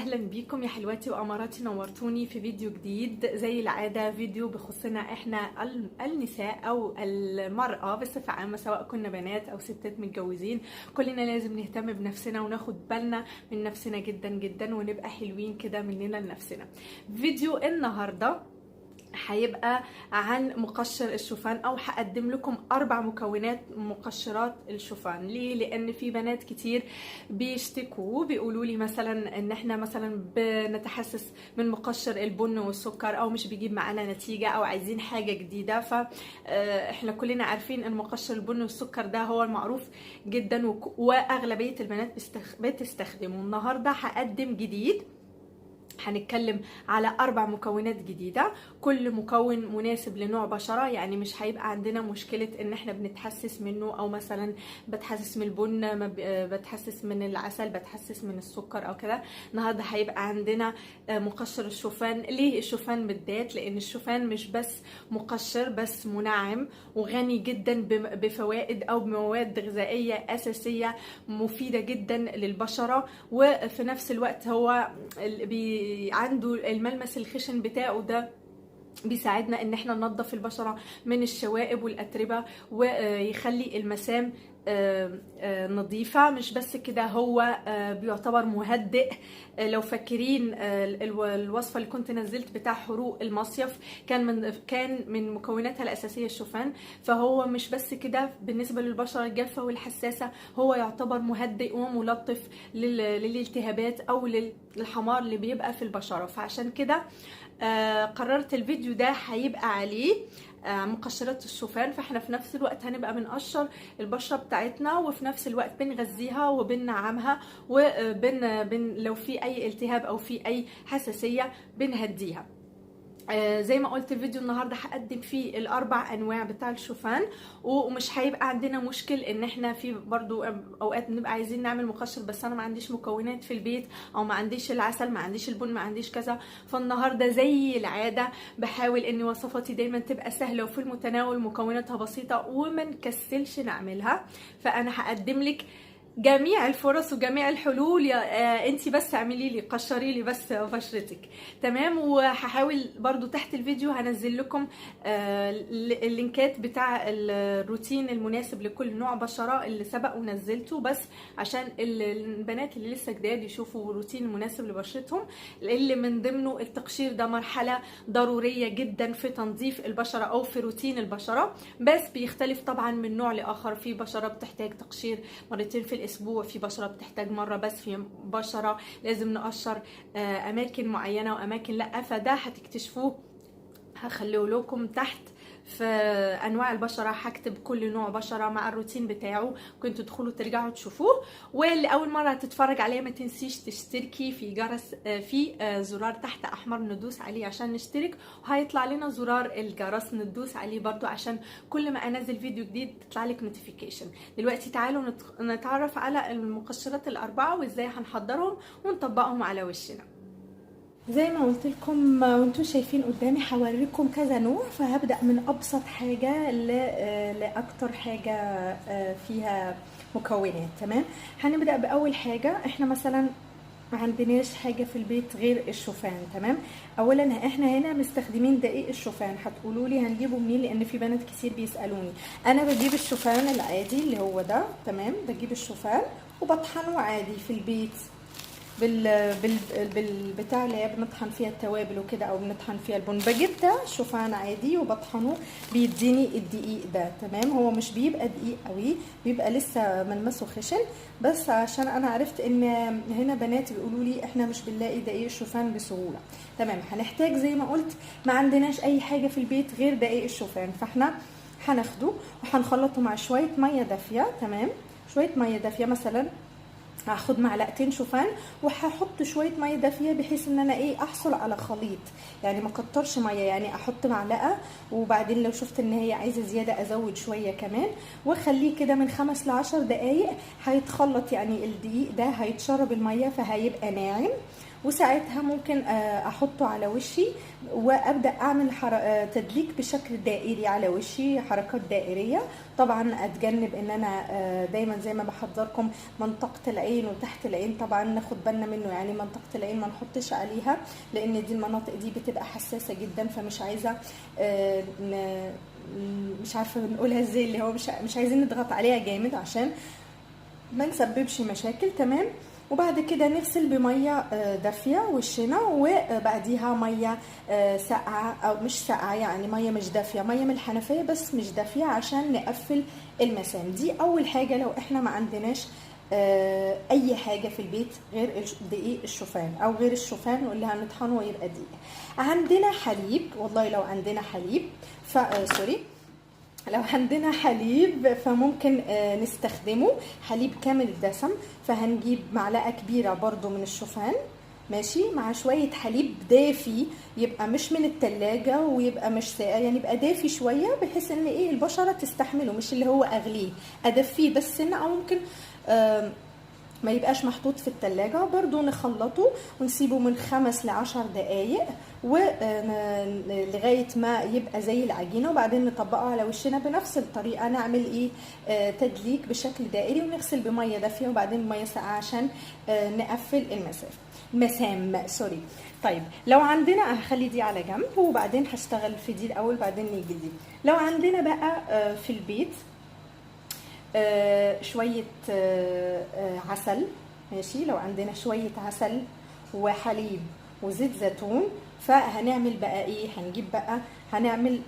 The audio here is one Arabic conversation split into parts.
اهلا بيكم يا حلواتي واماراتي، نورتوني في فيديو جديد. زي العاده فيديو بخصنا احنا النساء او المراه بصفه عامه، سواء كنا بنات او ستات متجوزين. كلنا لازم نهتم بنفسنا وناخد بالنا من نفسنا جدا جدا، ونبقى حلوين كده مننا لنفسنا. فيديو النهارده هيبقى عن مقشر الشوفان، او هقدم لكم 4 مكونات مقشرات الشوفان. ليه؟ لان في بنات كتير بيشتكوا بيقولوا لي مثلا ان احنا مثلا بنتحسس من مقشر البن والسكر، او مش بيجيب معانا نتيجة، او عايزين حاجة جديدة. فاحنا كلنا عارفين ان مقشر البن والسكر ده هو المعروف جدا، واغلبية البنات بتستخدمه. النهاردة هقدم جديد، هنتكلم على 4 مكونات جديدة، كل مكون مناسب لنوع بشرة. يعني مش هيبقى عندنا مشكلة ان احنا بنتحسس منه، او مثلا بتحسس من البن، بتحسس من العسل، بتحسس من السكر او كده. النهارده هيبقى عندنا مقشر الشوفان. ليه الشوفان بالذات؟ لان الشوفان مش بس مقشر، بس منعم وغني جدا بفوائد او بمواد غذائية اساسية مفيدة جدا للبشرة، وفي نفس الوقت هو عنده الملمس الخشن بتاعه ده بيساعدنا ان احنا ننظف البشرة من الشوائب والاتربة، ويخلي المسام نظيفة. مش بس كده، هو بيعتبر مهدئ. لو فاكرين الوصفة اللي كنت نزلت بتاع حروق المصيف، كان من مكوناتها الأساسية الشوفان. فهو مش بس كده، بالنسبة للبشرة الجافة والحساسة هو يعتبر مهدئ وملطف للالتهابات او للحمار اللي بيبقى في البشرة. فعشان كده قررت الفيديو ده هيبقى عليه مقشرات الشوفان. فاحنا في نفس الوقت هنبقى بنقشر البشرة بتاعتنا، وفي نفس الوقت بنغذيها وبننعمها، لو في اي التهاب او في اي حساسية بنهديها. زي ما قلت، الفيديو النهارده هقدم فيه ال4 انواع بتاع الشوفان، ومش هيبقى عندنا مشكل ان احنا في برضو اوقات بنبقى عايزين نعمل مقشر بس انا ما عنديش مكونات في البيت، او ما عنديش العسل، ما عنديش البن، ما عنديش كذا. فالنهارده زي العاده بحاول ان وصفاتي دايما تبقى سهله وفي المتناول، مكوناتها بسيطه وما نكسلش نعملها. فانا هقدم لك جميع الفرص وجميع الحلول. انتي بس اعملي لي، قشري لي بس بشرتك، تمام. وهحاول برضو تحت الفيديو هنزل لكم اللينكات بتاع الروتين المناسب لكل نوع بشرة اللي سبق ونزلته، بس عشان البنات اللي لسه جداد يشوفوا روتين مناسب لبشرتهم، اللي من ضمنه التقشير. ده مرحلة ضرورية جدا في تنظيف البشرة او في روتين البشرة، بس بيختلف طبعا من نوع لاخر. في بشرة بتحتاج تقشير مرتين في الاسبوع، في بشرة بتحتاج مرة بس، في بشرة لازم نقشر اماكن معينة واماكن لا. فده هتكتشفوه، هخليه لكم تحت في انواع البشره. هكتب كل نوع بشره مع الروتين بتاعه، كنتوا تدخلوا ترجعوا تشوفوه. واللي اول مره هتتفرج عليه ما تنسيش تشتركي في جرس، في زرار تحت احمر ندوس عليه عشان نشترك، وهيطلع لنا زرار الجرس ندوس عليه برضو عشان كل ما انزل فيديو جديد تطلع لك نوتيفيكيشن. دلوقتي تعالوا نتعرف على المقشرات ال4 وازاي هنحضرهم ونطبقهم على وشنا. زي ما قلت لكم وانتم شايفين قدامي، هوريكم كذا نوع. فهبدأ من ابسط حاجة لاكتر حاجة فيها مكونات. تمام، هنبدأ باول حاجة. احنا مثلا ما عندناش حاجة في البيت غير الشوفان. تمام، اولا احنا هنا مستخدمين دقيق الشوفان. هتقولوا لي هنجيبه منين؟ لان في بنات كتير بيسألوني. انا بجيب الشوفان العادي اللي هو ده. تمام، بجيب الشوفان وبطحنه عادي في البيت بالبتاع اللي هي بنطحن فيها التوابل وكده، او بنطحن فيها البن. بجيب ده شوفان عادي وبطحنه، بيديني الدقيق ده. تمام، هو مش بيبقى دقيق قوي، بيبقى لسه ملمسه خشن، بس عشان انا عرفت ان هنا بنات بيقولوا لي احنا مش بنلاقي دقيق الشوفان بسهوله. تمام، هنحتاج زي ما قلت ما عندناش اي حاجه في البيت غير دقيق الشوفان. فاحنا هناخده وهنخلطه مع شويه ميه دافيه. تمام، شويه ميه دافيه. مثلا هاخد معلقتين شوفان وهحط شويه ميه دافيه، بحيث ان انا احصل على خليط. يعني ما كترش ميه، يعني احط معلقه وبعدين لو شفت ان هي عايزه زياده ازود شويه كمان، واخليه كده من 5 ل 10 دقائق هيتخلط. يعني الدقيق ده هيتشرب الميه فهيبقى ناعم، وساعتها ممكن احطه على وشي وابدا اعمل تدليك بشكل دائري على وشي، حركات دائريه. طبعا اتجنب ان انا دايما زي ما بحذركم منطقه العين وتحت العين طبعا ناخد بالنا منه، يعني منطقه العين ما نحطش عليها لان دي المناطق دي بتبقى حساسه جدا، فمش عايزه مش عارفه نقولها ازاي، اللي هو مش عايزين نضغط عليها جامد عشان ما نسببش مشاكل. تمام. وبعد كده نغسل بميه دافيه وشنا، وبعديها ميه ساقعه او مش ساقعه، يعني ميه مش دافيه، ميه من الحنفيه بس مش دافيه عشان نقفل المسام. دي اول حاجه لو احنا ما عندناش اي حاجه في البيت غير دقيق الشوفان او غير الشوفان واللي هنطحنه ويبقى دقيق. عندنا حليب، والله لو عندنا حليب سوري، لو عندنا حليب فممكن نستخدمه حليب كامل الدسم. فهنجيب معلقه كبيره برضو من الشوفان ماشي، مع شويه حليب دافي، يبقى مش من التلاجة ويبقى مش ساقع، يعني يبقى دافي شويه بحيث ان ايه البشره تستحمله، مش اللي هو اغليه، ادفيه بس سنه، او ممكن ما يبقاش محطوط في التلاجة. برضو نخلطه ونسيبه من 5 ل10 دقايق لغاية ما يبقى زي العجينة، وبعدين نطبقه على وشنا بنفس الطريقة. نعمل ايه تدليك بشكل دائري، ونغسل بمية دافية وبعدين بمية ساقعة عشان نقفل المسام سوري. طيب لو عندنا هخلي دي على جنب وبعدين هشتغل في دي الاول بعدين نيجي دي. لو عندنا بقى في البيت شوية عسل ماشي، لو عندنا شوية عسل وحليب وزيت زيتون، فهنعمل بقى ايه، هنجيب بقى هنعمل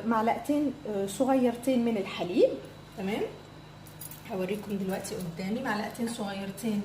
معلقتين صغيرتين من الحليب. تمام، هوريكم دلوقتي قدامي معلقتين صغيرتين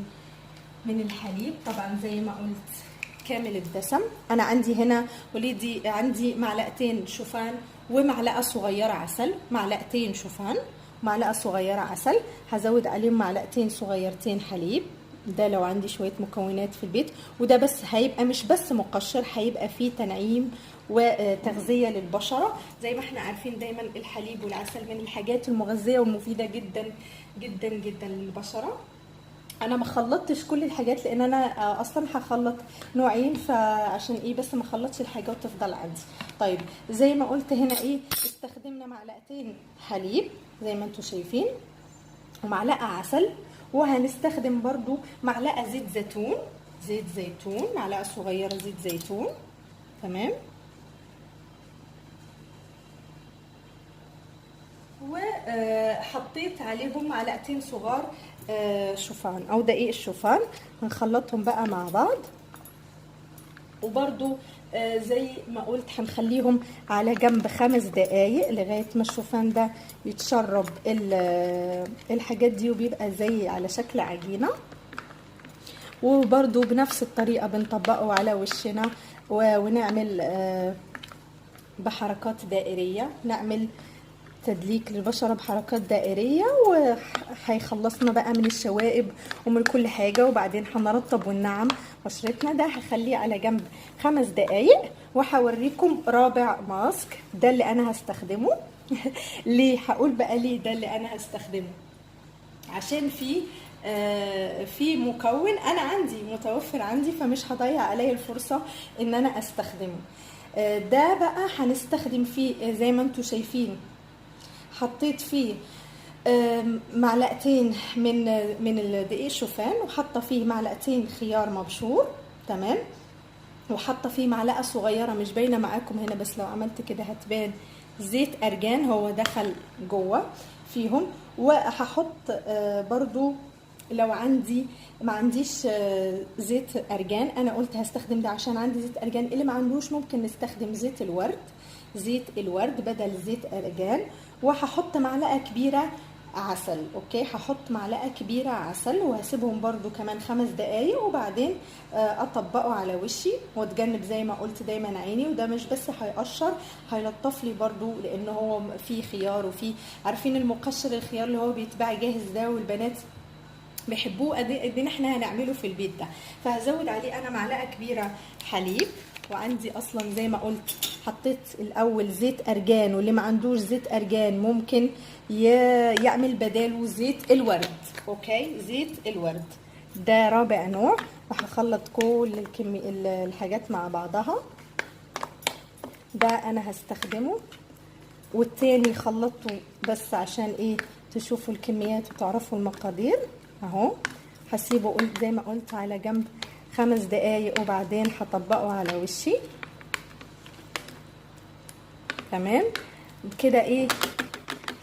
من الحليب، طبعا زي ما قلت كامل الدسم. انا عندي هنا وليدي عندي معلقتين شوفان ومعلقة صغيرة عسل، معلقتين شوفان معلقه صغيره عسل، هزود عليهم معلقتين صغيرتين حليب. ده لو عندي شويه مكونات في البيت، وده بس هيبقى مش بس مقشر، هيبقى فيه تنعيم وتغذيه للبشره. زي ما احنا عارفين دايما الحليب والعسل من الحاجات المغذيه والمفيده جدا جدا جدا للبشره. انا ما خلطتش كل الحاجات لان انا اصلا هخلط نوعين، فعشان ايه بس ما خلطش الحاجه وتفضل عندي. طيب زي ما قلت هنا ايه، استخدمنا معلقتين حليب زي ما انتم شايفين ومعلقه عسل، وهنستخدم برضو معلقه زيت زيتون معلقه صغيره زيت زيتون. تمام، وحطيت عليهم معلقتين صغار شوفان او دقيق الشوفان. هنخلطهم بقى مع بعض، وبرضو زي ما قلت هنخليهم على جنب 5 دقايق لغايه ما الشوفان ده يتشرب الحاجات دي وبيبقى زي على شكل عجينه. وبرضو بنفس الطريقه بنطبقه على وشنا ونعمل بحركات دائريه، نعمل تدليك للبشره بحركات دائريه، وهيخلصنا بقى من الشوائب ومن كل حاجه. وبعدين هنرطب وننعم بشرتنا. ده هخليه على جنب 5 دقايق، وهوريكم رابع ماسك ده اللي انا هستخدمه. ليه هقول بقى ليه ده اللي انا هستخدمه؟ عشان في مكون انا عندي متوفر عندي، فمش هضيع عليا الفرصه ان انا استخدمه. ده بقى هنستخدم فيه زي ما انتم شايفين، حطيت فيه معلقتين من الدقيق الشوفان، وحاطه فيه معلقتين خيار مبشور. تمام، وحاطه فيه معلقه صغيره مش باينه معاكم هنا بس لو عملت كده هتبان زيت ارجان، هو دخل جوه فيهم. وهحط برضو لو ما عنديش زيت ارجان، انا قلت هستخدم ده عشان عندي زيت ارجان. اللي ما عندوش ممكن نستخدم زيت الورد بدل زيت ارجان. وهحط معلقه كبيره عسل. اوكي، هحط معلقه كبيره عسل وهسيبهم برضو كمان 5 دقايق، وبعدين اطبقه على وشي واتجنب زي ما قلت دايما عيني. وده مش بس هيقشر، هيلطف لي برضو لان هو فيه خيار، وفيه عارفين المقشر الخيار اللي هو بيتباع جاهز ده والبنات بيحبوه، ادينا احنا هنعمله في البيت ده. فهزود عليه انا معلقه كبيره حليب، وعندي اصلا زي ما قلت حطيت الاول زيت ارجان، واللي ما عندوش زيت ارجان ممكن يعمل بداله زيت الورد. اوكي، زيت الورد ده رابع نوع. راح اخلط كل الحاجات مع بعضها. ده انا هستخدمه، والتاني خلطته بس عشان ايه تشوفوا الكميات وتعرفوا المقادير. اهو هسيبه زي ما قلت على جنب 5 دقايق، وبعدين هطبقه على وشي. تمام كده. ايه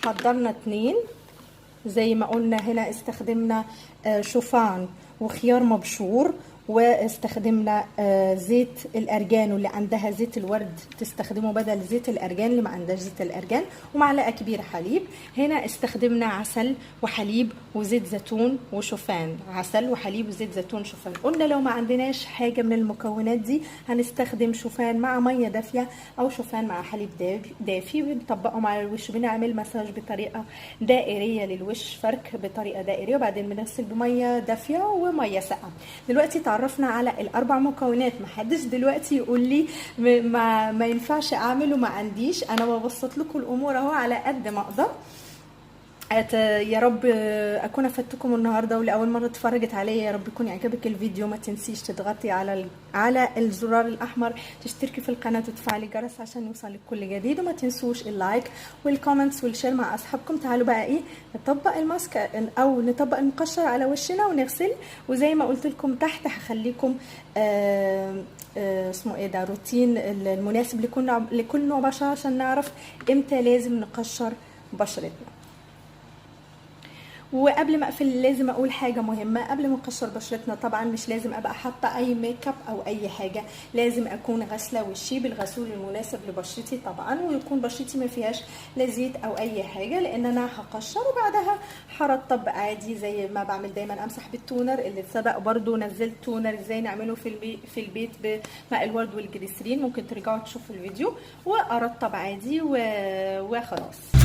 حضرنا 2 زي ما قلنا. هنا استخدمنا شوفان وخيار مبشور، واستخدمنا زيت الارجان، واللي عندها زيت الورد تستخدمه بدل زيت الارجان اللي ما عندهاش زيت الارجان، ومعلقه كبيره حليب. هنا استخدمنا عسل وحليب وزيت زيتون وشوفان. عسل وحليب وزيت زيتون شوفان. قلنا لو ما عندناش حاجه من المكونات دي هنستخدم شوفان مع ميه دافيه او شوفان مع حليب دافي، بنطبقهم على الوش. بنعمل مساج بطريقه دائريه للوش، فرك بطريقه دائريه، وبعدين بنغسل بميه دافيه وميه ساقعه. دلوقتي تعرفنا على ال4 مكونات. محدش دلوقتي يقول لي ما ينفعش اعمل وما عنديش. انا ببسط لكم الامور اهو على قد ما اقدر. يا رب اكون افدتكم النهارده، ولاول مره اتفرجت عليا يا رب يكون يعجبك الفيديو. ما تنسيش تضغطي على الزرار الاحمر، تشتركي في القناه وتفعلي الجرس عشان يوصلك كل جديد، وما تنسوش اللايك والكومنتس والشير مع اصحابكم. تعالوا بقى ايه نطبق الماسك او نطبق المقشر على وشنا ونغسل. وزي ما قلت لكم تحت هخليكم اسمه ايه ده روتين المناسب لكل نوع بشره، عشان نعرف امتى لازم نقشر بشرتنا. وقبل ما اقفل لازم اقول حاجه مهمه. قبل ما نقشر بشرتنا طبعا مش لازم ابقى حاطه اي ميك اب او اي حاجه. لازم اكون غاسله وشي بالغسول المناسب لبشرتي طبعا، ويكون بشرتي ما فيهاش لا زيت او اي حاجه، لان انا هقشر وبعدها هرطب عادي زي ما بعمل دايما. امسح بالتونر اللي سبق برده نزلت تونر ازاي نعمله في البيت بماء الورد والجليسرين، ممكن ترجعوا تشوفوا الفيديو. وارطب عادي وخلاص.